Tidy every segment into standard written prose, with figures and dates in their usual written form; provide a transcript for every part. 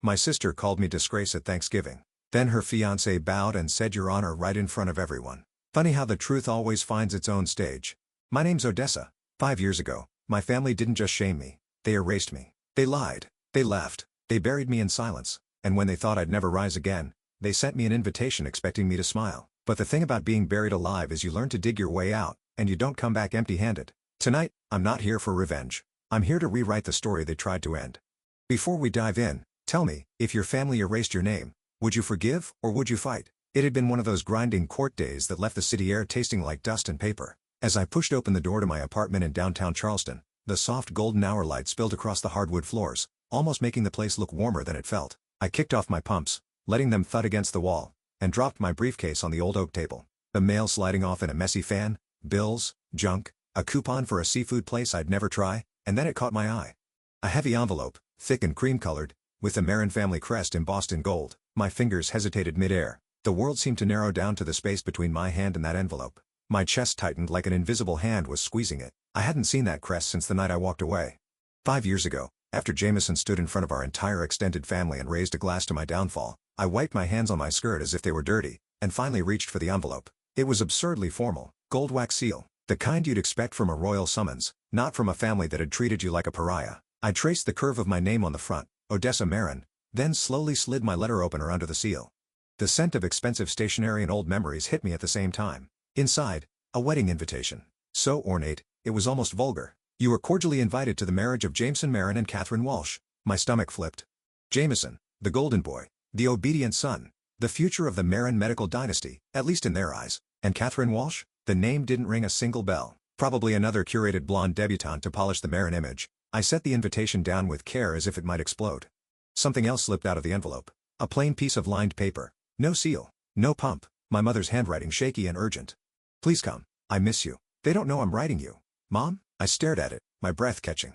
My sister called me Disgrace at Thanksgiving. Then her fiancé bowed and said Your Honor right in front of everyone. Funny how the truth always finds its own stage. My name's Odessa. 5 years ago, my family didn't just shame me, they erased me. They lied. They left. They buried me in silence. And when they thought I'd never rise again, they sent me an invitation expecting me to smile. But the thing about being buried alive is you learn to dig your way out, and you don't come back empty-handed. Tonight, I'm not here for revenge. I'm here to rewrite the story they tried to end. Before we dive in, tell me, if your family erased your name, would you forgive or would you fight? It had been one of those grinding court days that left the city air tasting like dust and paper. As I pushed open the door to my apartment in downtown Charleston, the soft golden hour light spilled across the hardwood floors, almost making the place look warmer than it felt. I kicked off my pumps, letting them thud against the wall, and dropped my briefcase on the old oak table. The mail sliding off in a messy fan, bills, junk, a coupon for a seafood place I'd never try, and then it caught my eye. A heavy envelope, thick and cream-colored, with the Marin family crest embossed in gold. My fingers hesitated mid-air. The world seemed to narrow down to the space between my hand and that envelope. My chest tightened like an invisible hand was squeezing it. I hadn't seen that crest since the night I walked away. 5 years ago, after Jameson stood in front of our entire extended family and raised a glass to my downfall, I wiped my hands on my skirt as if they were dirty, and finally reached for the envelope. It was absurdly formal, gold wax seal, the kind you'd expect from a royal summons, not from a family that had treated you like a pariah. I traced the curve of my name on the front, Odessa Marin, then slowly slid my letter opener under the seal. The scent of expensive stationery and old memories hit me at the same time. Inside, a wedding invitation. So ornate, it was almost vulgar. You were cordially invited to the marriage of Jameson Marin and Catherine Walsh. My stomach flipped. Jameson, the golden boy, the obedient son, the future of the Marin medical dynasty, at least in their eyes. And Catherine Walsh? The name didn't ring a single bell. Probably another curated blonde debutante to polish the Marin image. I set the invitation down with care as if it might explode. Something else slipped out of the envelope. A plain piece of lined paper. No seal. No pump. My mother's handwriting shaky and urgent. Please come. I miss you. They don't know I'm writing you. Mom? I stared at it, my breath catching.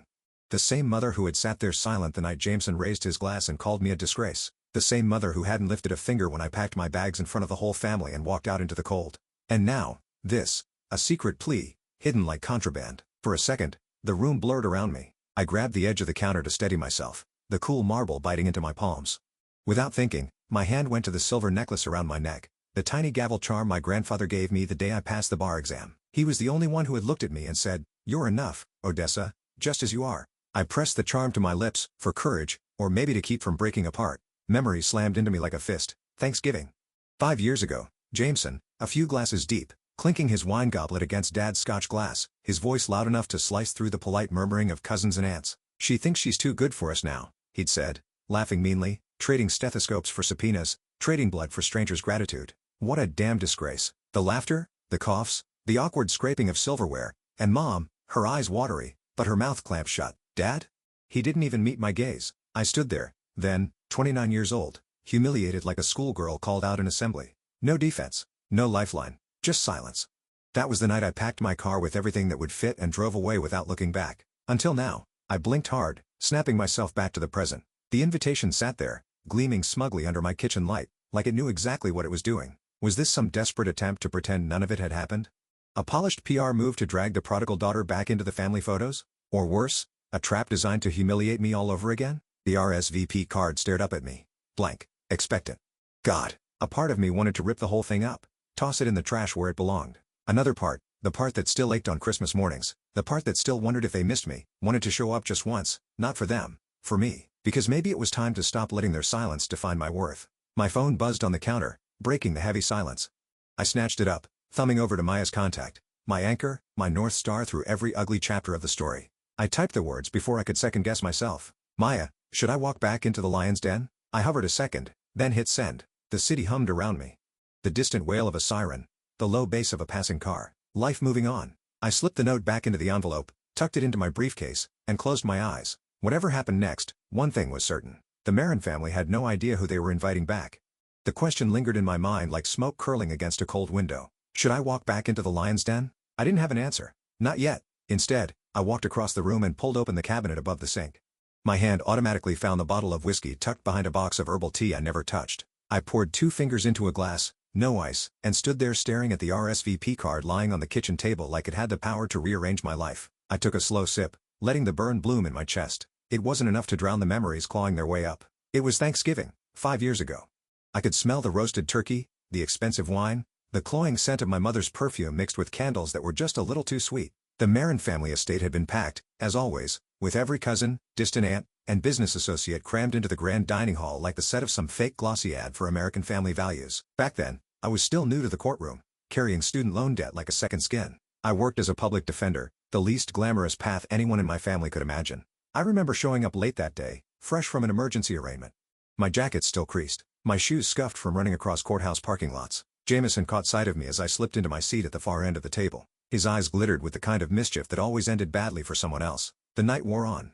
The same mother who had sat there silent the night Jameson raised his glass and called me a disgrace. The same mother who hadn't lifted a finger when I packed my bags in front of the whole family and walked out into the cold. And now, this. A secret plea, hidden like contraband. For a second, the room blurred around me. I grabbed the edge of the counter to steady myself, the cool marble biting into my palms. Without thinking, my hand went to the silver necklace around my neck, the tiny gavel charm my grandfather gave me the day I passed the bar exam. He was the only one who had looked at me and said, "You're enough, Odessa, just as you are." I pressed the charm to my lips, for courage, or maybe to keep from breaking apart. Memory slammed into me like a fist. Thanksgiving. 5 years ago, Jameson, a few glasses deep, clinking his wine goblet against Dad's Scotch glass, his voice loud enough to slice through the polite murmuring of cousins and aunts. "She thinks she's too good for us now," he'd said, laughing meanly, trading stethoscopes for subpoenas, trading blood for strangers' gratitude. What a damn disgrace. The laughter, the coughs, the awkward scraping of silverware, and Mom, her eyes watery, but her mouth clamped shut. Dad? He didn't even meet my gaze. I stood there, then, 29 years old, humiliated like a schoolgirl called out in assembly. No defense, no lifeline, just silence. That was the night I packed my car with everything that would fit and drove away without looking back. Until now, I blinked hard, snapping myself back to the present. The invitation sat there, gleaming smugly under my kitchen light, like it knew exactly what it was doing. Was this some desperate attempt to pretend none of it had happened? A polished PR move to drag the prodigal daughter back into the family photos? Or worse, a trap designed to humiliate me all over again? The RSVP card stared up at me. Blank. Expectant. God, a part of me wanted to rip the whole thing up, toss it in the trash where it belonged. Another part, the part that still ached on Christmas mornings, the part that still wondered if they missed me, wanted to show up just once, not for them, for me, because maybe it was time to stop letting their silence define my worth. My phone buzzed on the counter, breaking the heavy silence. I snatched it up, thumbing over to Maya's contact, my anchor, my North Star through every ugly chapter of the story. I typed the words before I could second-guess myself. Maya, should I walk back into the lion's den? I hovered a second, then hit send. The city hummed around me. The distant wail of a siren, the low bass of a passing car, life moving on. I slipped the note back into the envelope, tucked it into my briefcase, and closed my eyes. Whatever happened next, one thing was certain. The Marin family had no idea who they were inviting back. The question lingered in my mind like smoke curling against a cold window. Should I walk back into the lion's den? I didn't have an answer. Not yet. Instead, I walked across the room and pulled open the cabinet above the sink. My hand automatically found the bottle of whiskey tucked behind a box of herbal tea I never touched. I poured 2 fingers into a glass, no ice, and stood there staring at the RSVP card lying on the kitchen table like it had the power to rearrange my life. I took a slow sip, letting the burn bloom in my chest. It wasn't enough to drown the memories clawing their way up. It was Thanksgiving, 5 years ago. I could smell the roasted turkey, the expensive wine, the cloying scent of my mother's perfume mixed with candles that were just a little too sweet. The Marin family estate had been packed, as always, with every cousin, distant aunt, and business associate crammed into the grand dining hall like the set of some fake glossy ad for American family values. Back then, I was still new to the courtroom, carrying student loan debt like a second skin. I worked as a public defender, the least glamorous path anyone in my family could imagine. I remember showing up late that day, fresh from an emergency arraignment. My jacket still creased, my shoes scuffed from running across courthouse parking lots. Jameson caught sight of me as I slipped into my seat at the far end of the table. His eyes glittered with the kind of mischief that always ended badly for someone else. The night wore on.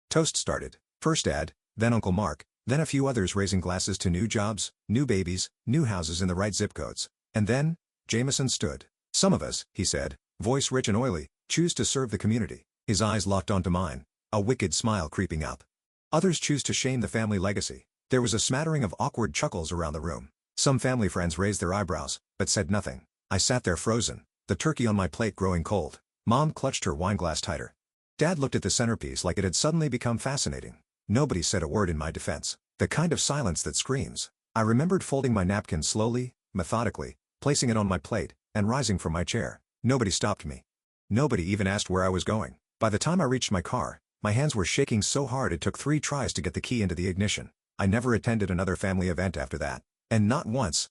Toast started. First Dad, then Uncle Mark, then a few others raising glasses to new jobs, new babies, new houses in the right zip codes. And then, Jameson stood. Some of us, he said, voice rich and oily, choose to serve the community. His eyes locked onto mine, a wicked smile creeping up. Others choose to shame the family legacy. There was a smattering of awkward chuckles around the room. Some family friends raised their eyebrows, but said nothing. I sat there frozen, the turkey on my plate growing cold. Mom clutched her wineglass tighter. Dad looked at the centerpiece like it had suddenly become fascinating. Nobody said a word in my defense. The kind of silence that screams. I remembered folding my napkin slowly, methodically, placing it on my plate, and rising from my chair. Nobody stopped me. Nobody even asked where I was going. By the time I reached my car, my hands were shaking so hard it took 3 tries to get the key into the ignition. I never attended another family event after that. And not once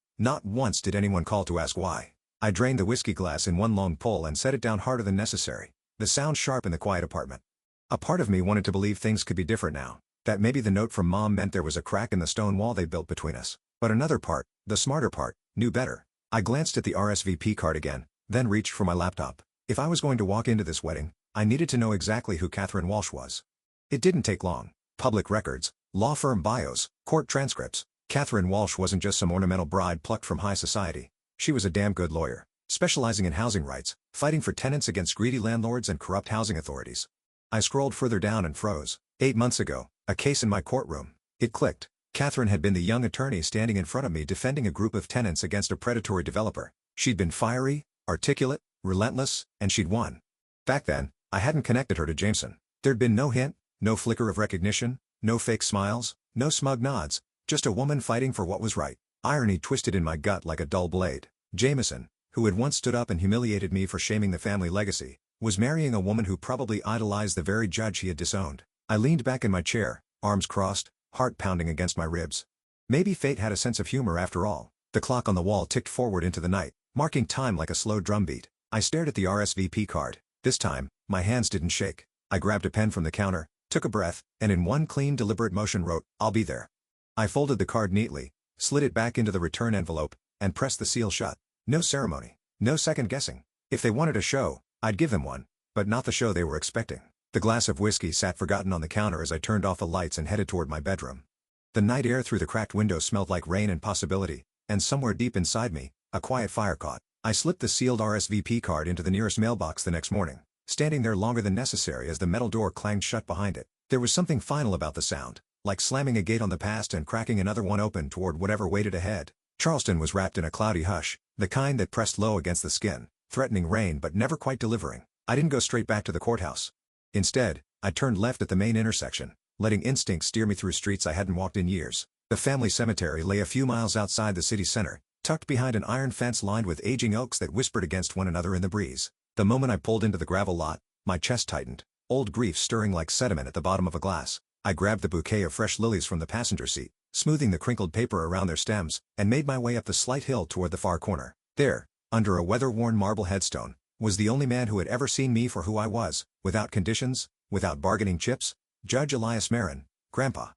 did anyone call to ask why. I drained the whiskey glass in one long pull and set it down harder than necessary. The sound sharp in the quiet apartment. A part of me wanted to believe things could be different now. That maybe the note from Mom meant there was a crack in the stone wall they built between us. But another part, the smarter part, knew better. I glanced at the RSVP card again, then reached for my laptop. If I was going to walk into this wedding, I needed to know exactly who Catherine Walsh was. It didn't take long. Public records, law firm bios, court transcripts. Catherine Walsh wasn't just some ornamental bride plucked from high society. She was a damn good lawyer, specializing in housing rights, fighting for tenants against greedy landlords and corrupt housing authorities. I scrolled further down and froze. 8 months ago, a case in my courtroom. It clicked. Catherine had been the young attorney standing in front of me defending a group of tenants against a predatory developer. She'd been fiery, articulate, relentless, and she'd won. Back then, I hadn't connected her to Jameson. There'd been no hint, no flicker of recognition, no fake smiles, no smug nods, just a woman fighting for what was right. Irony twisted in my gut like a dull blade. Jameson, who had once stood up and humiliated me for shaming the family legacy, was marrying a woman who probably idolized the very judge he had disowned. I leaned back in my chair, arms crossed, heart pounding against my ribs. Maybe fate had a sense of humor after all. The clock on the wall ticked forward into the night, marking time like a slow drumbeat. I stared at the RSVP card. This time, my hands didn't shake. I grabbed a pen from the counter, took a breath, and in one clean deliberate motion wrote, "I'll be there." I folded the card neatly, slid it back into the return envelope, and pressed the seal shut. No ceremony, no second guessing. If they wanted a show, I'd give them one, but not the show they were expecting. The glass of whiskey sat forgotten on the counter as I turned off the lights and headed toward my bedroom. The night air through the cracked window smelled like rain and possibility, and somewhere deep inside me, a quiet fire caught. I slipped the sealed RSVP card into the nearest mailbox the next morning, standing there longer than necessary as the metal door clanged shut behind it. There was something final about the sound, like slamming a gate on the past and cracking another one open toward whatever waited ahead. Charleston was wrapped in a cloudy hush, the kind that pressed low against the skin, threatening rain but never quite delivering. I didn't go straight back to the courthouse. Instead, I turned left at the main intersection, letting instinct steer me through streets I hadn't walked in years. The family cemetery lay a few miles outside the city center, tucked behind an iron fence lined with aging oaks that whispered against one another in the breeze. The moment I pulled into the gravel lot, my chest tightened, old grief stirring like sediment at the bottom of a glass. I grabbed the bouquet of fresh lilies from the passenger seat, smoothing the crinkled paper around their stems, and made my way up the slight hill toward the far corner. There, under a weather-worn marble headstone, was the only man who had ever seen me for who I was, without conditions, without bargaining chips, Judge Elias Marin, Grandpa.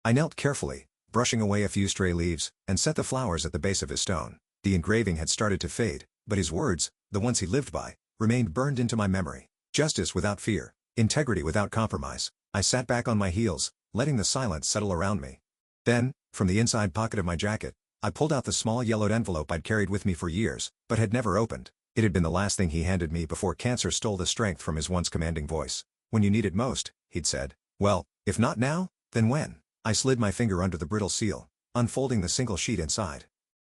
I knelt carefully, brushing away a few stray leaves, and set the flowers at the base of his stone. The engraving had started to fade, but his words, the ones he lived by, remained burned into my memory. Justice without fear, integrity without compromise. I sat back on my heels, letting the silence settle around me. Then, from the inside pocket of my jacket, I pulled out the small yellowed envelope I'd carried with me for years, but had never opened. It had been the last thing he handed me before cancer stole the strength from his once commanding voice. "When you need it most," he'd said. "Well, if not now, then when?" I slid my finger under the brittle seal, unfolding the single sheet inside.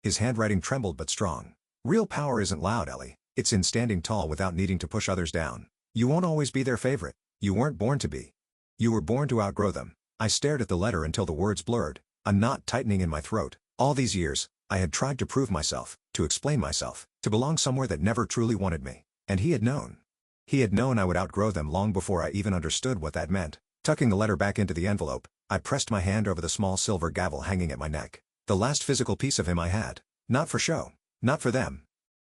His handwriting trembled but strong. "Real power isn't loud, Ellie. It's in standing tall without needing to push others down. You won't always be their favorite. You weren't born to be. You were born to outgrow them." I stared at the letter until the words blurred, a knot tightening in my throat. All these years, I had tried to prove myself, to explain myself, to belong somewhere that never truly wanted me. And he had known. He had known I would outgrow them long before I even understood what that meant. Tucking the letter back into the envelope, I pressed my hand over the small silver gavel hanging at my neck. The last physical piece of him I had. Not for show. Not for them.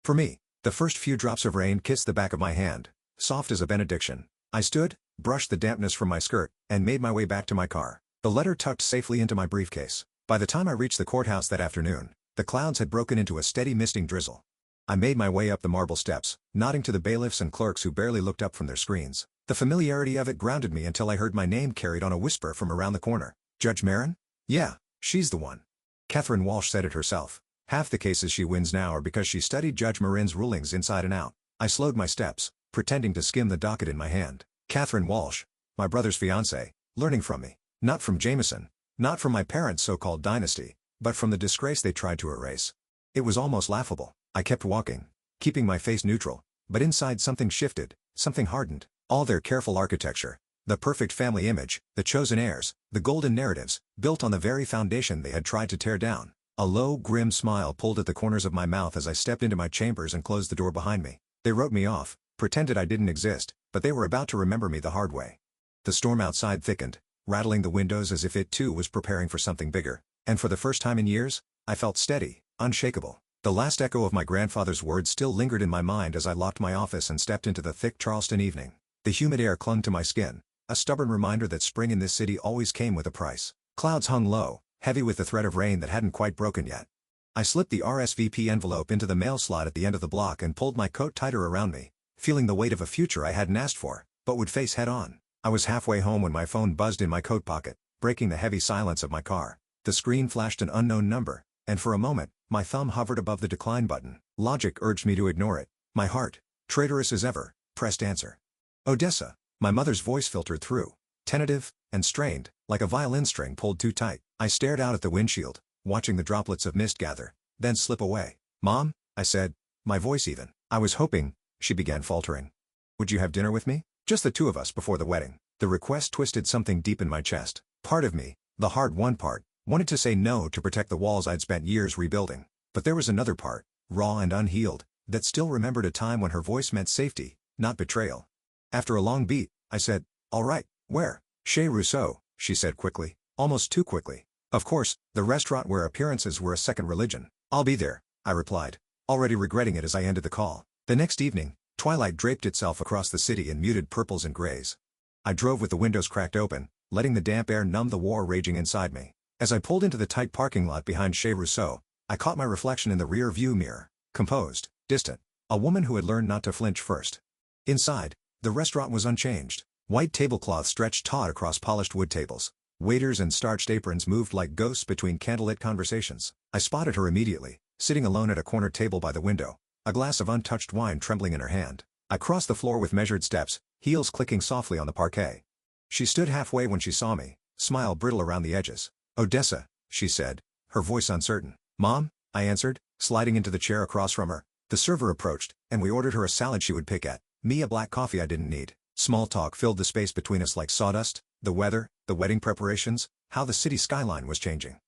For me. The first few drops of rain kissed the back of my hand, soft as a benediction. I stood, brushed the dampness from my skirt, and made my way back to my car. The letter tucked safely into my briefcase. By the time I reached the courthouse that afternoon, the clouds had broken into a steady misting drizzle. I made my way up the marble steps, nodding to the bailiffs and clerks who barely looked up from their screens. The familiarity of it grounded me until I heard my name carried on a whisper from around the corner. Judge Marin? Yeah, she's the one. Catherine Walsh said it herself. Half the cases she wins now are because she studied Judge Marin's rulings inside and out. I slowed my steps, pretending to skim the docket in my hand. Catherine Walsh, my brother's fiancé, learning from me. Not from Jameson. Not from my parents' so-called dynasty, but from the disgrace they tried to erase. It was almost laughable. I kept walking, keeping my face neutral, but inside something shifted, something hardened. All their careful architecture, the perfect family image, the chosen heirs, the golden narratives, built on the very foundation they had tried to tear down. A low, grim smile pulled at the corners of my mouth as I stepped into my chambers and closed the door behind me. They wrote me off, pretended I didn't exist, but they were about to remember me the hard way. The storm outside thickened, rattling the windows as if it too was preparing for something bigger, and for the first time in years, I felt steady, unshakable. The last echo of my grandfather's words still lingered in my mind as I locked my office and stepped into the thick Charleston evening. The humid air clung to my skin, a stubborn reminder that spring in this city always came with a price. Clouds hung low, heavy with the threat of rain that hadn't quite broken yet. I slipped the RSVP envelope into the mail slot at the end of the block and pulled my coat tighter around me, feeling the weight of a future I hadn't asked for, but would face head-on. I was halfway home when my phone buzzed in my coat pocket, breaking the heavy silence of my car. The screen flashed an unknown number, and for a moment, my thumb hovered above the decline button. Logic urged me to ignore it. My heart, traitorous as ever, pressed answer. Odessa. My mother's voice filtered through, tentative and strained, like a violin string pulled too tight. I stared out at the windshield, watching the droplets of mist gather, then slip away. Mom, I said, my voice even. I was hoping, she began faltering. Would you have dinner with me? Just the two of us before the wedding. The request twisted something deep in my chest. Part of me, the hard-won part, wanted to say no to protect the walls I'd spent years rebuilding. But there was another part, raw and unhealed, that still remembered a time when her voice meant safety, not betrayal. After a long beat, I said, all right, where? Chez Rousseau, she said quickly, almost too quickly. Of course, the restaurant where appearances were a second religion. I'll be there, I replied, already regretting it as I ended the call. The next evening, twilight draped itself across the city in muted purples and grays. I drove with the windows cracked open, letting the damp air numb the war raging inside me. As I pulled into the tight parking lot behind Chez Rousseau, I caught my reflection in the rear view mirror, composed, distant, a woman who had learned not to flinch first. Inside, the restaurant was unchanged. White tablecloths stretched taut across polished wood tables. Waiters and starched aprons moved like ghosts between candlelit conversations. I spotted her immediately, sitting alone at a corner table by the window, a glass of untouched wine trembling in her hand. I crossed the floor with measured steps, heels clicking softly on the parquet. She stood halfway when she saw me, smile brittle around the edges. Odessa, she said, her voice uncertain. Mom, I answered, sliding into the chair across from her. The server approached, and we ordered her a salad she would pick at, me a black coffee I didn't need. Small talk filled the space between us like sawdust, the weather, the wedding preparations, how the city skyline was changing.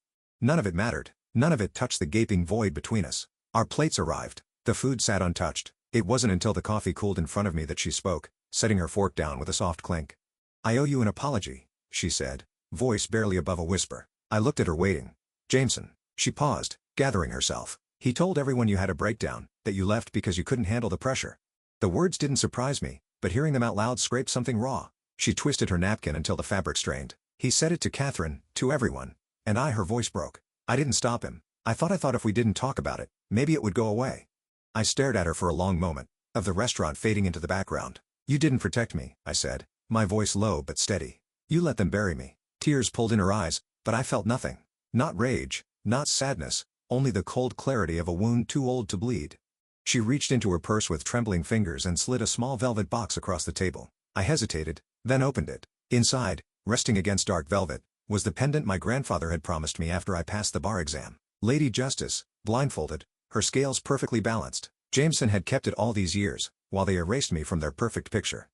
None of it mattered. None of it touched the gaping void between us. Our plates arrived. The food sat untouched. It wasn't until the coffee cooled in front of me that she spoke, setting her fork down with a soft clink. I owe you an apology, she said, voice barely above a whisper. I looked at her waiting. Jameson. She paused, gathering herself. He told everyone you had a breakdown, that you left because you couldn't handle the pressure. The words didn't surprise me, but hearing them out loud scraped something raw. She twisted her napkin until the fabric strained. He said it to Catherine, to everyone. And her voice broke. I didn't stop him. I thought if we didn't talk about it, maybe it would go away. I stared at her for a long moment, of the restaurant fading into the background. You didn't protect me, I said, my voice low but steady. You let them bury me. Tears pulled in her eyes, but I felt nothing. Not rage, not sadness, only the cold clarity of a wound too old to bleed. She reached into her purse with trembling fingers and slid a small velvet box across the table. I hesitated, then opened it. Inside, resting against dark velvet, was the pendant my grandfather had promised me after I passed the bar exam. Lady Justice, blindfolded, her scales perfectly balanced. Jameson had kept it all these years, while they erased me from their perfect picture.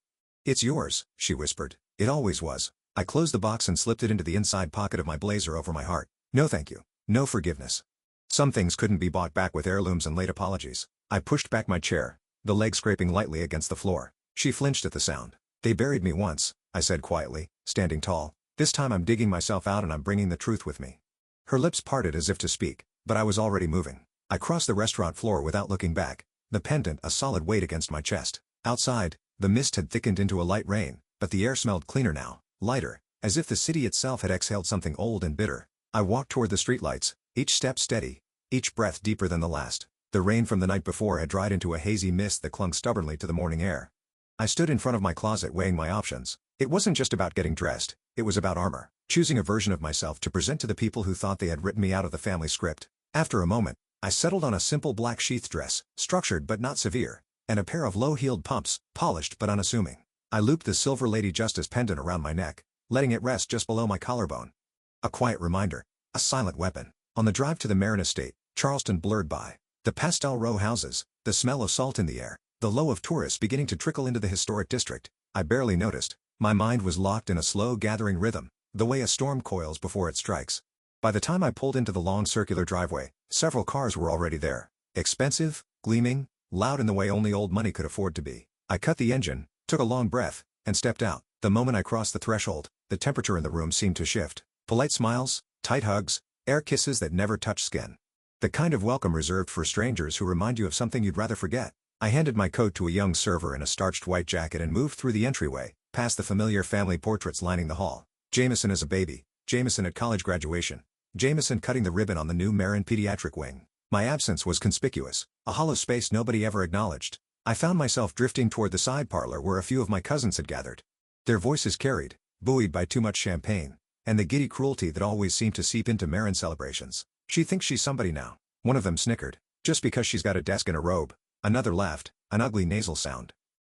It's yours, she whispered. It always was. I closed the box and slipped it into the inside pocket of my blazer over my heart. No thank you. No forgiveness. Some things couldn't be bought back with heirlooms and late apologies. I pushed back my chair, the leg scraping lightly against the floor. She flinched at the sound. They buried me once, I said quietly, standing tall. This time I'm digging myself out and I'm bringing the truth with me. Her lips parted as if to speak, but I was already moving. I crossed the restaurant floor without looking back, the pendant a solid weight against my chest. Outside, the mist had thickened into a light rain, but the air smelled cleaner now, lighter, as if the city itself had exhaled something old and bitter. I walked toward the streetlights, each step steady, each breath deeper than the last. The rain from the night before had dried into a hazy mist that clung stubbornly to the morning air. I stood in front of my closet weighing my options. It wasn't just about getting dressed, it was about armor, choosing a version of myself to present to the people who thought they had written me out of the family script. After a moment, I settled on a simple black sheath dress, structured but not severe, and a pair of low-heeled pumps, polished but unassuming. I looped the silver Lady Justice pendant around my neck, letting it rest just below my collarbone. A quiet reminder, a silent weapon. On the drive to the Marin estate, Charleston blurred by. The pastel row houses, the smell of salt in the air, the low of tourists beginning to trickle into the historic district. I barely noticed. My mind was locked in a slow gathering rhythm, the way a storm coils before it strikes. By the time I pulled into the long circular driveway, several cars were already there. Expensive, gleaming, loud in the way only old money could afford to be. I cut the engine, took a long breath, and stepped out. The moment I crossed the threshold, the temperature in the room seemed to shift. Polite smiles, tight hugs, air kisses that never touched skin. The kind of welcome reserved for strangers who remind you of something you'd rather forget. I handed my coat to a young server in a starched white jacket and moved through the entryway, past the familiar family portraits lining the hall. Jameson as a baby, Jameson at college graduation, Jameson cutting the ribbon on the new Marin pediatric wing. My absence was conspicuous, a hollow space nobody ever acknowledged. I found myself drifting toward the side parlor where a few of my cousins had gathered. Their voices carried, buoyed by too much champagne, and the giddy cruelty that always seemed to seep into Marin celebrations. She thinks she's somebody now. One of them snickered. Just because she's got a desk and a robe. Another laughed, an ugly nasal sound.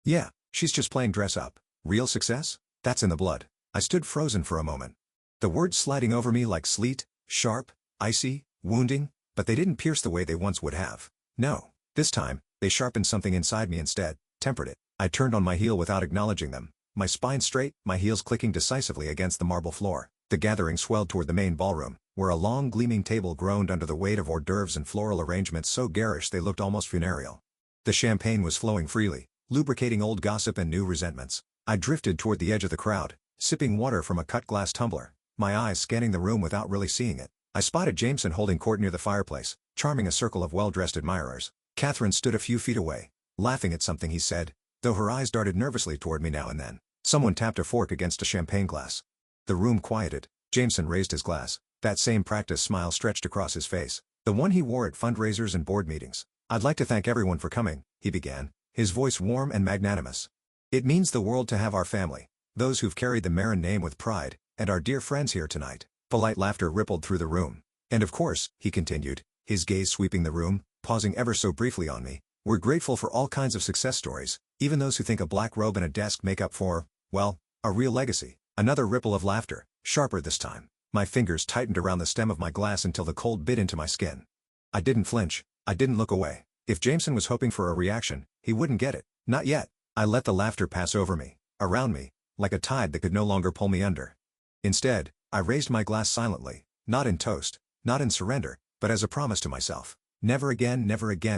Yeah, she's just playing dress up. Real success? That's in the blood. I stood frozen for a moment. The words sliding over me like sleet, sharp, icy, wounding, but they didn't pierce the way they once would have. No, this time, they sharpened something inside me instead, tempered it. I turned on my heel without acknowledging them, my spine straight, my heels clicking decisively against the marble floor. The gathering swelled toward the main ballroom, where a long gleaming table groaned under the weight of hors d'oeuvres and floral arrangements so garish they looked almost funereal. The champagne was flowing freely, lubricating old gossip and new resentments. I drifted toward the edge of the crowd, sipping water from a cut glass tumbler, my eyes scanning the room without really seeing it. I spotted Jameson holding court near the fireplace, charming a circle of well-dressed admirers. Catherine stood a few feet away, laughing at something he said, though her eyes darted nervously toward me now and then. Someone tapped a fork against a champagne glass. The room quieted. Jameson raised his glass. That same practice smile stretched across his face, the one he wore at fundraisers and board meetings. I'd like to thank everyone for coming, he began, his voice warm and magnanimous. It means the world to have our family, those who've carried the Marin name with pride, and our dear friends here tonight. Polite laughter rippled through the room. And of course, he continued, his gaze sweeping the room, pausing ever so briefly on me, we're grateful for all kinds of success stories, even those who think a black robe and a desk make up for, well, a real legacy. Another ripple of laughter, sharper this time. My fingers tightened around the stem of my glass until the cold bit into my skin. I didn't flinch. I didn't look away. If Jameson was hoping for a reaction, he wouldn't get it. Not yet. I let the laughter pass over me, around me, like a tide that could no longer pull me under. Instead, I raised my glass silently, not in toast, not in surrender, but as a promise to myself. Never again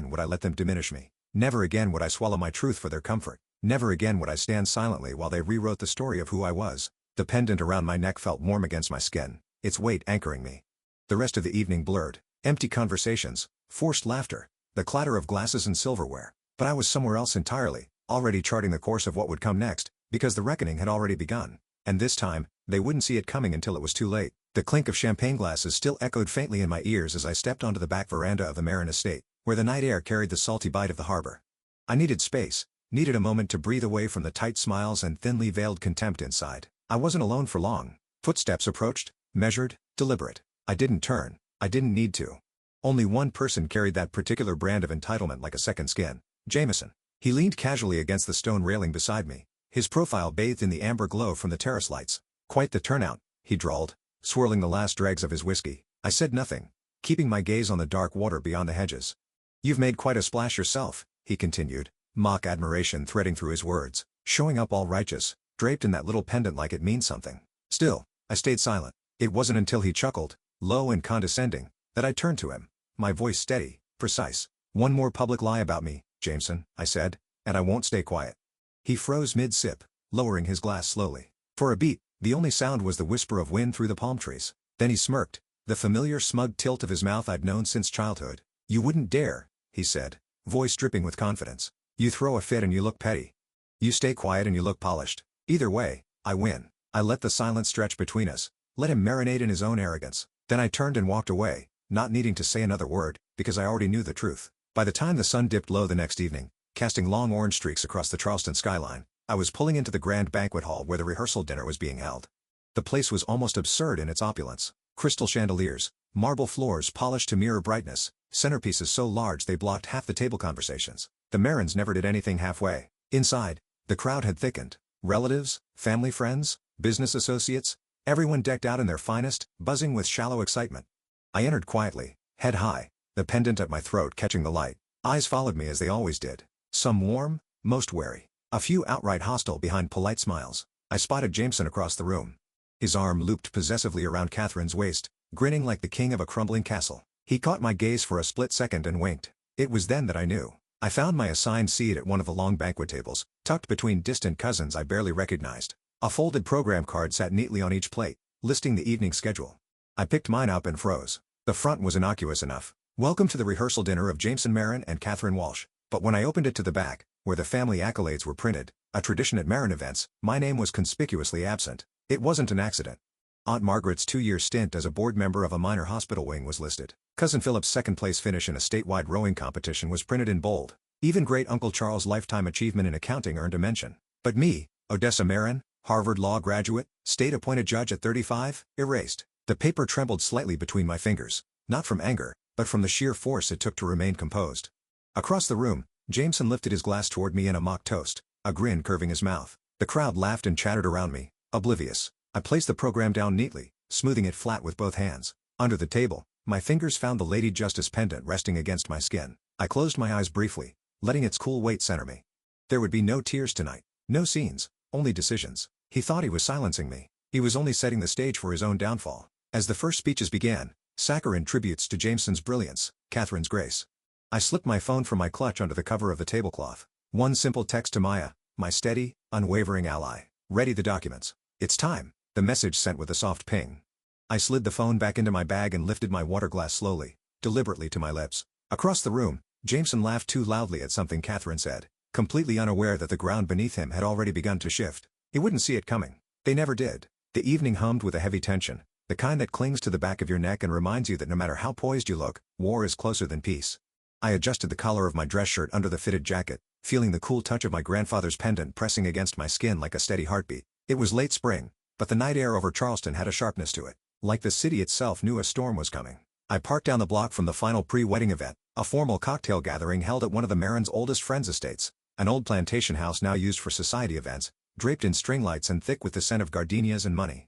would I let them diminish me. Never again would I swallow my truth for their comfort. Never again would I stand silently while they rewrote the story of who I was. The pendant around my neck felt warm against my skin, its weight anchoring me. The rest of the evening blurred. Empty conversations, forced laughter, the clatter of glasses and silverware. But I was somewhere else entirely, already charting the course of what would come next, because the reckoning had already begun. And this time, they wouldn't see it coming until it was too late. The clink of champagne glasses still echoed faintly in my ears as I stepped onto the back veranda of the Marin estate, where the night air carried the salty bite of the harbor. I needed space, needed a moment to breathe away from the tight smiles and thinly veiled contempt inside. I wasn't alone for long. Footsteps approached, measured, deliberate. I didn't turn. I didn't need to. Only one person carried that particular brand of entitlement like a second skin. Jameson. He leaned casually against the stone railing beside me, his profile bathed in the amber glow from the terrace lights. Quite the turnout, he drawled, swirling the last dregs of his whiskey. I said nothing, keeping my gaze on the dark water beyond the hedges. You've made quite a splash yourself, he continued, mock admiration threading through his words, showing up all righteous, draped in that little pendant like it means something. Still, I stayed silent. It wasn't until he chuckled, low and condescending, that I turned to him, my voice steady, precise. "One more public lie about me, Jameson," I said, "and I won't stay quiet." He froze mid-sip, lowering his glass slowly. For a beat, the only sound was the whisper of wind through the palm trees. Then he smirked, the familiar smug tilt of his mouth I'd known since childhood. "You wouldn't dare," he said, voice dripping with confidence. "You throw a fit and you look petty. You stay quiet and you look polished. Either way, I win." I let the silence stretch between us, let him marinate in his own arrogance. Then I turned and walked away, not needing to say another word, because I already knew the truth. By the time the sun dipped low the next evening, casting long orange streaks across the Charleston skyline, I was pulling into the grand banquet hall where the rehearsal dinner was being held. The place was almost absurd in its opulence. Crystal chandeliers, marble floors polished to mirror brightness, centerpieces so large they blocked half the table conversations. The Marins never did anything halfway. Inside, the crowd had thickened. Relatives, family friends, business associates, everyone decked out in their finest, buzzing with shallow excitement. I entered quietly, head high, the pendant at my throat catching the light. Eyes followed me as they always did. Some warm, most wary. A few outright hostile behind polite smiles. I spotted Jameson across the room. His arm looped possessively around Catherine's waist, grinning like the king of a crumbling castle. He caught my gaze for a split second and winked. It was then that I knew. I found my assigned seat at one of the long banquet tables, tucked between distant cousins I barely recognized. A folded program card sat neatly on each plate, listing the evening schedule. I picked mine up and froze. The front was innocuous enough. "Welcome to the rehearsal dinner of Jameson Marin and Catherine Walsh." But when I opened it to the back, where the family accolades were printed, a tradition at Marin events, my name was conspicuously absent. It wasn't an accident. Aunt Margaret's 2-year stint as a board member of a minor hospital wing was listed. Cousin Philip's second-place finish in a statewide rowing competition was printed in bold. Even great-uncle Charles' lifetime achievement in accounting earned a mention. But me, Odessa Marin, Harvard Law graduate, state-appointed judge at 35, erased. The paper trembled slightly between my fingers, not from anger, but from the sheer force it took to remain composed. Across the room, Jameson lifted his glass toward me in a mock toast, a grin curving his mouth. The crowd laughed and chattered around me, oblivious. I placed the program down neatly, smoothing it flat with both hands. Under the table, my fingers found the Lady Justice pendant resting against my skin. I closed my eyes briefly, letting its cool weight center me. There would be no tears tonight, no scenes, only decisions. He thought he was silencing me. He was only setting the stage for his own downfall. As the first speeches began, saccharine tributes to Jameson's brilliance, Catherine's grace. I slipped my phone from my clutch under the cover of the tablecloth. One simple text to Maya, my steady, unwavering ally. "Ready the documents. It's time," the message sent with a soft ping. I slid the phone back into my bag and lifted my water glass slowly, deliberately to my lips. Across the room, Jameson laughed too loudly at something Catherine said, completely unaware that the ground beneath him had already begun to shift. He wouldn't see it coming. They never did. The evening hummed with a heavy tension, the kind that clings to the back of your neck and reminds you that no matter how poised you look, war is closer than peace. I adjusted the collar of my dress shirt under the fitted jacket, feeling the cool touch of my grandfather's pendant pressing against my skin like a steady heartbeat. It was late spring, but the night air over Charleston had a sharpness to it, like the city itself knew a storm was coming. I parked down the block from the final pre-wedding event, a formal cocktail gathering held at one of the Marin's oldest friends' estates, an old plantation house now used for society events, draped in string lights and thick with the scent of gardenias and money.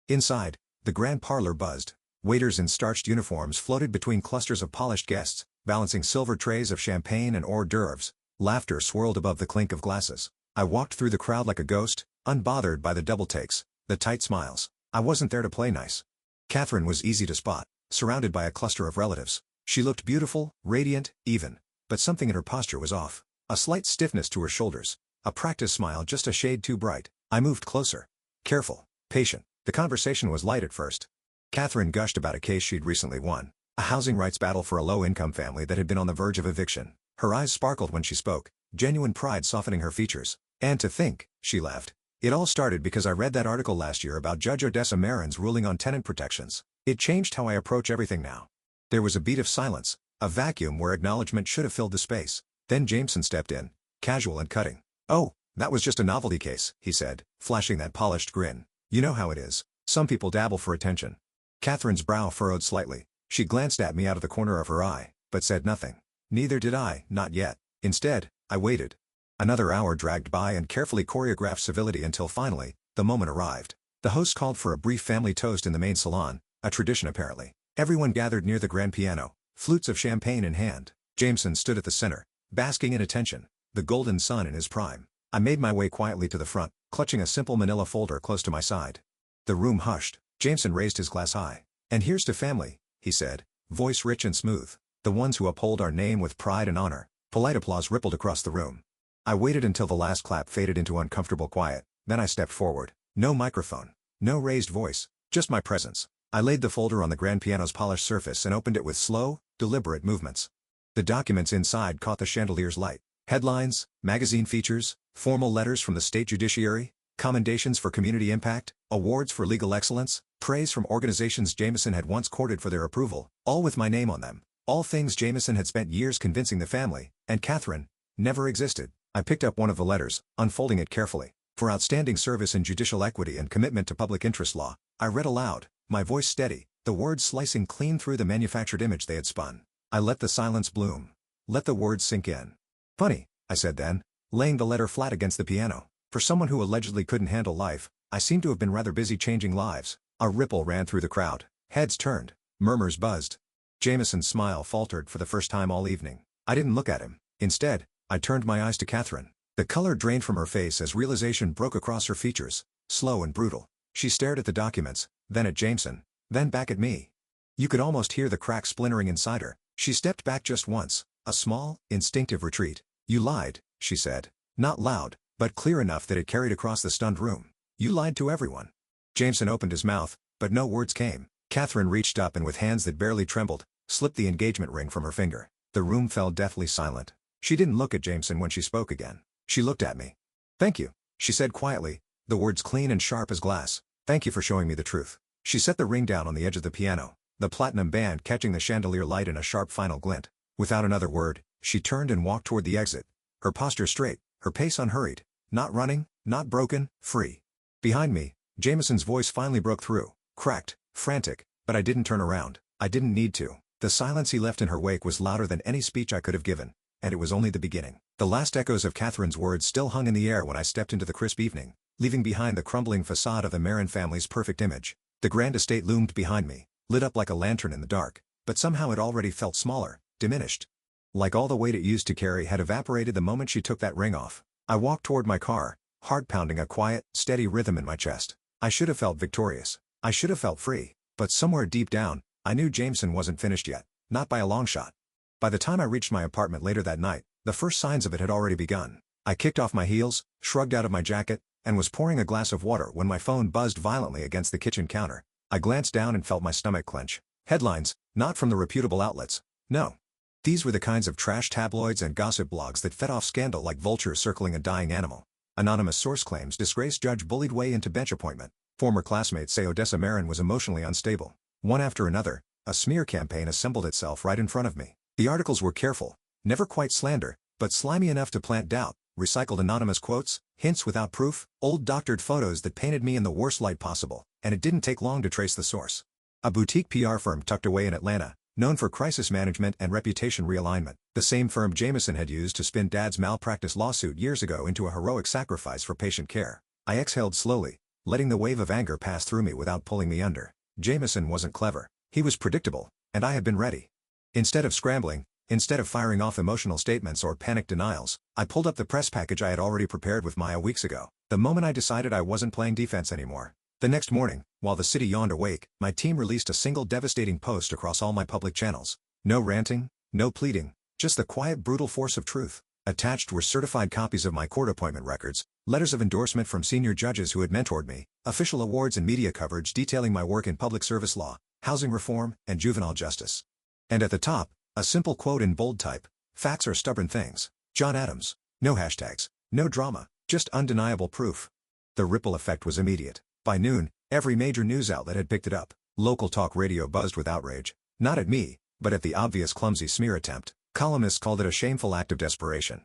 Inside, the grand parlor buzzed. Waiters in starched uniforms floated between clusters of polished guests, balancing silver trays of champagne and hors d'oeuvres. Laughter swirled above the clink of glasses. I walked through the crowd like a ghost, unbothered by the double takes, the tight smiles. I wasn't there to play nice. Catherine was easy to spot, surrounded by a cluster of relatives. She looked beautiful, radiant, even, but something in her posture was off. A slight stiffness to her shoulders, a practice smile just a shade too bright. I moved closer. Careful, patient. The conversation was light at first. Catherine gushed about a case she'd recently won, a housing rights battle for a low-income family that had been on the verge of eviction. Her eyes sparkled when she spoke, genuine pride softening her features. "And to think," she laughed, "it all started because I read that article last year about Judge Odessa Marin's ruling on tenant protections. It changed how I approach everything now." There was a beat of silence, a vacuum where acknowledgement should have filled the space. Then Jameson stepped in, casual and cutting. "Oh, that was just a novelty case," he said, flashing that polished grin. "You know how it is. Some people dabble for attention." Catherine's brow furrowed slightly. She glanced at me out of the corner of her eye, but said nothing. Neither did I, not yet. Instead, I waited. Another hour dragged by and carefully choreographed civility until finally, the moment arrived. The host called for a brief family toast in the main salon, a tradition apparently. Everyone gathered near the grand piano, flutes of champagne in hand. Jameson stood at the center, basking in attention, the golden sun in his prime. I made my way quietly to the front, clutching a simple manila folder close to my side. The room hushed. Jameson raised his glass high. "And here's to family," he said, voice rich and smooth. "The ones who uphold our name with pride and honor." Polite applause rippled across the room. I waited until the last clap faded into uncomfortable quiet, then I stepped forward. No microphone. No raised voice. Just my presence. I laid the folder on the grand piano's polished surface and opened it with slow, deliberate movements. The documents inside caught the chandelier's light. Headlines, magazine features, formal letters from the state judiciary, commendations for community impact, awards for legal excellence, praise from organizations Jameson had once courted for their approval, all with my name on them. All things Jameson had spent years convincing the family, and Catherine, never existed. I picked up one of the letters, unfolding it carefully. "For outstanding service in judicial equity and commitment to public interest law," I read aloud, my voice steady, the words slicing clean through the manufactured image they had spun. I let the silence bloom. Let the words sink in. "Funny," I said then, laying the letter flat against the piano. "For someone who allegedly couldn't handle life, I seem to have been rather busy changing lives." A ripple ran through the crowd. Heads turned. Murmurs buzzed. Jameson's smile faltered for the first time all evening. I didn't look at him. Instead, I turned my eyes to Catherine. The color drained from her face as realization broke across her features, slow and brutal. She stared at the documents, then at Jameson, then back at me. You could almost hear the crack splintering inside her. She stepped back just once, a small, instinctive retreat. "You lied," she said. Not loud, but clear enough that it carried across the stunned room. "You lied to everyone." Jameson opened his mouth, but no words came. Catherine reached up and with hands that barely trembled, slipped the engagement ring from her finger. The room fell deathly silent. She didn't look at Jameson when she spoke again. She looked at me. "Thank you," she said quietly, the words clean and sharp as glass. "Thank you for showing me the truth." She set the ring down on the edge of the piano, the platinum band catching the chandelier light in a sharp final glint. Without another word, she turned and walked toward the exit, her posture straight, her pace unhurried, not running, not broken, free. Behind me, Jameson's voice finally broke through, cracked, frantic, but I didn't turn around. I didn't need to. The silence he left in her wake was louder than any speech I could have given, and it was only the beginning. The last echoes of Catherine's words still hung in the air when I stepped into the crisp evening, leaving behind the crumbling facade of the Marin family's perfect image. The grand estate loomed behind me, lit up like a lantern in the dark, but somehow it already felt smaller, diminished. Like all the weight it used to carry had evaporated the moment she took that ring off. I walked toward my car, heart pounding a quiet, steady rhythm in my chest. I should have felt victorious. I should have felt free. But somewhere deep down, I knew Jameson wasn't finished yet, not by a long shot. By the time I reached my apartment later that night, the first signs of it had already begun. I kicked off my heels, shrugged out of my jacket, and was pouring a glass of water when my phone buzzed violently against the kitchen counter. I glanced down and felt my stomach clench. Headlines, not from the reputable outlets. No. These were the kinds of trash tabloids and gossip blogs that fed off scandal like vultures circling a dying animal. Anonymous source claims Disgrace judge bullied way into bench appointment. Former classmates say Odessa Marin was emotionally unstable. One after another, a smear campaign assembled itself right in front of me. The articles were careful, never quite slander, but slimy enough to plant doubt, recycled anonymous quotes, hints without proof, old doctored photos that painted me in the worst light possible, and it didn't take long to trace the source. A boutique PR firm tucked away in Atlanta, known for crisis management and reputation realignment, the same firm Jameson had used to spin Dad's malpractice lawsuit years ago into a heroic sacrifice for patient care. I exhaled slowly, letting the wave of anger pass through me without pulling me under. Jameson wasn't clever. He was predictable, and I had been ready. Instead of scrambling, instead of firing off emotional statements or panic denials, I pulled up the press package I had already prepared with Maya weeks ago, the moment I decided I wasn't playing defense anymore. The next morning, while the city yawned awake, my team released a single devastating post across all my public channels. No ranting, no pleading, just the quiet brutal force of truth. Attached were certified copies of my court appointment records, letters of endorsement from senior judges who had mentored me, official awards and media coverage detailing my work in public service law, housing reform, and juvenile justice. And at the top, a simple quote in bold type: "Facts are stubborn things. John Adams." No hashtags, no drama, just undeniable proof. The ripple effect was immediate. By noon, every major news outlet had picked it up. Local talk radio buzzed with outrage, not at me, but at the obvious clumsy smear attempt. Columnists called it a shameful act of desperation.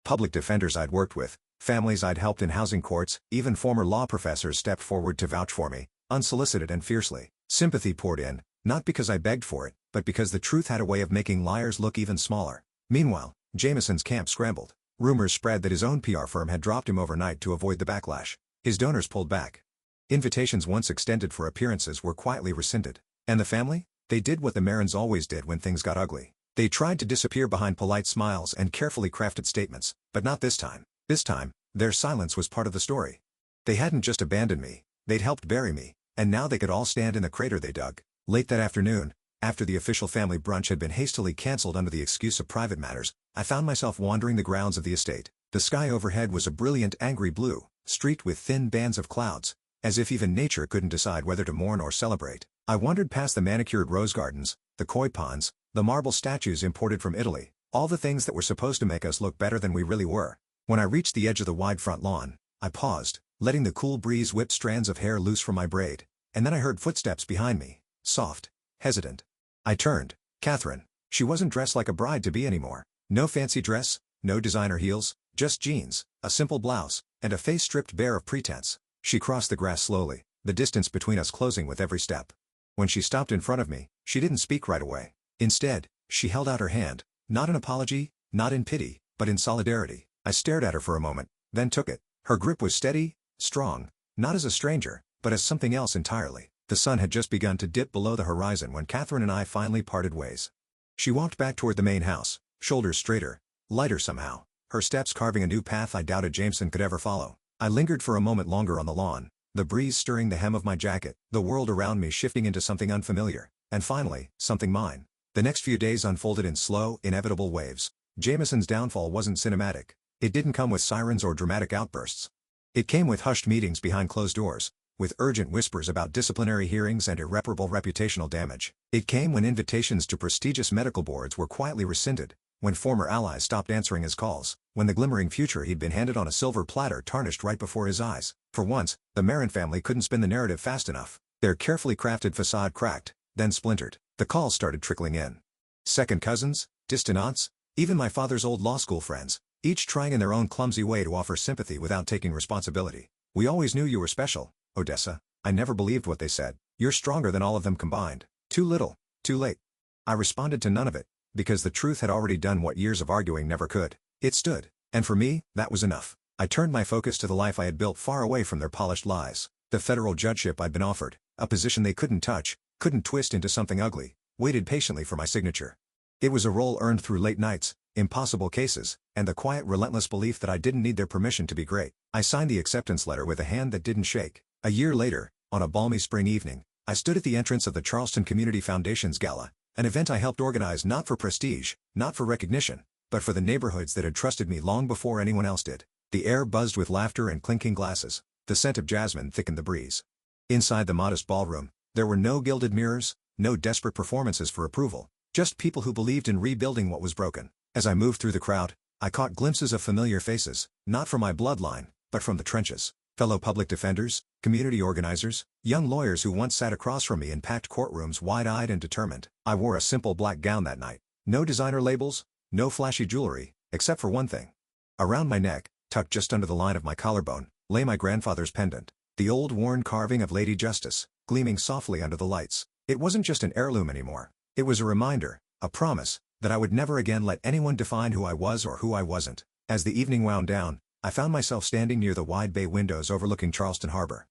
Public defenders I'd worked with, families I'd helped in housing courts, even former law professors stepped forward to vouch for me, unsolicited and fiercely. Sympathy poured in, not because I begged for it, but because the truth had a way of making liars look even smaller. Meanwhile, Jameson's camp scrambled. Rumors spread that his own PR firm had dropped him overnight to avoid the backlash. His donors pulled back. Invitations once extended for appearances were quietly rescinded. And the family? They did what the Marins always did when things got ugly. They tried to disappear behind polite smiles and carefully crafted statements, but not this time. This time, their silence was part of the story. They hadn't just abandoned me, they'd helped bury me, and now they could all stand in the crater they dug. Late that afternoon, after the official family brunch had been hastily cancelled under the excuse of private matters, I found myself wandering the grounds of the estate. The sky overhead was a brilliant angry blue, streaked with thin bands of clouds, as if even nature couldn't decide whether to mourn or celebrate. I wandered past the manicured rose gardens, the koi ponds, the marble statues imported from Italy, all the things that were supposed to make us look better than we really were. When I reached the edge of the wide front lawn, I paused, letting the cool breeze whip strands of hair loose from my braid, and then I heard footsteps behind me, soft, hesitant. I turned. Catherine. She wasn't dressed like a bride-to-be anymore. No fancy dress, no designer heels, just jeans, a simple blouse, and a face stripped bare of pretense. She crossed the grass slowly, the distance between us closing with every step. When she stopped in front of me, she didn't speak right away. Instead, she held out her hand, not in apology, not in pity, but in solidarity. I stared at her for a moment, then took it. Her grip was steady, strong, not as a stranger, but as something else entirely. The sun had just begun to dip below the horizon when Catherine and I finally parted ways. She walked back toward the main house, shoulders straighter, lighter somehow, her steps carving a new path I doubted Jameson could ever follow. I lingered for a moment longer on the lawn, the breeze stirring the hem of my jacket, the world around me shifting into something unfamiliar, and finally, something mine. The next few days unfolded in slow, inevitable waves. Jameson's downfall wasn't cinematic. It didn't come with sirens or dramatic outbursts. It came with hushed meetings behind closed doors, with urgent whispers about disciplinary hearings and irreparable reputational damage. It came when invitations to prestigious medical boards were quietly rescinded, when former allies stopped answering his calls, when the glimmering future he'd been handed on a silver platter tarnished right before his eyes. For once, the Marin family couldn't spin the narrative fast enough. Their carefully crafted facade cracked, then splintered. The calls started trickling in. Second cousins, distant aunts, even my father's old law school friends, each trying in their own clumsy way to offer sympathy without taking responsibility. "We always knew you were special, Odessa." I never believed what they said. "You're stronger than all of them combined." Too little, too late. I responded to none of it, because the truth had already done what years of arguing never could. It stood, and for me, that was enough. I turned my focus to the life I had built far away from their polished lies. The federal judgeship I'd been offered, a position they couldn't touch, couldn't twist into something ugly, waited patiently for my signature. It was a role earned through late nights, impossible cases, and the quiet relentless belief that I didn't need their permission to be great. I signed the acceptance letter with a hand that didn't shake. A year later, on a balmy spring evening, I stood at the entrance of the Charleston Community Foundation's gala, an event I helped organize not for prestige, not for recognition, but for the neighborhoods that had trusted me long before anyone else did. The air buzzed with laughter and clinking glasses. The scent of jasmine thickened the breeze. Inside the modest ballroom, there were no gilded mirrors, no desperate performances for approval, just people who believed in rebuilding what was broken. As I moved through the crowd, I caught glimpses of familiar faces, not from my bloodline, but from the trenches. Fellow public defenders, community organizers, young lawyers who once sat across from me in packed courtrooms wide-eyed and determined. I wore a simple black gown that night. No designer labels, no flashy jewelry, except for one thing. Around my neck, tucked just under the line of my collarbone, lay my grandfather's pendant, the old worn carving of Lady Justice, gleaming softly under the lights. It wasn't just an heirloom anymore. It was a reminder, a promise, that I would never again let anyone define who I was or who I wasn't. As the evening wound down, I found myself standing near the wide bay windows overlooking Charleston Harbor.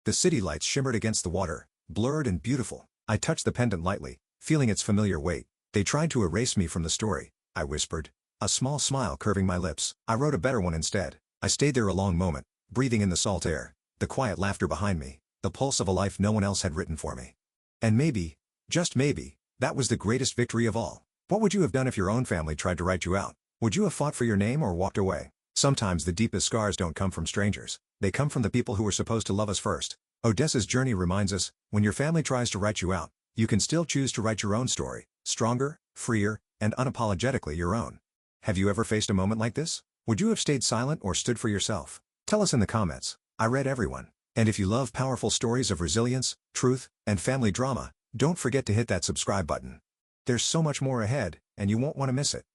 The city lights shimmered against the water, blurred and beautiful. I touched the pendant lightly, feeling its familiar weight. "They tried to erase me from the story," I whispered, a small smile curving my lips. "I wrote a better one instead." I stayed there a long moment, breathing in the salt air, the quiet laughter behind me, the pulse of a life no one else had written for me. And maybe, just maybe, that was the greatest victory of all. What would you have done if your own family tried to write you out? Would you have fought for your name or walked away? Sometimes the deepest scars don't come from strangers. They come from the people who were supposed to love us first. Odessa's journey reminds us, when your family tries to write you out, you can still choose to write your own story, stronger, freer, and unapologetically your own. Have you ever faced a moment like this? Would you have stayed silent or stood for yourself? Tell us in the comments. I read everyone. And if you love powerful stories of resilience, truth, and family drama, don't forget to hit that subscribe button. There's so much more ahead, and you won't want to miss it.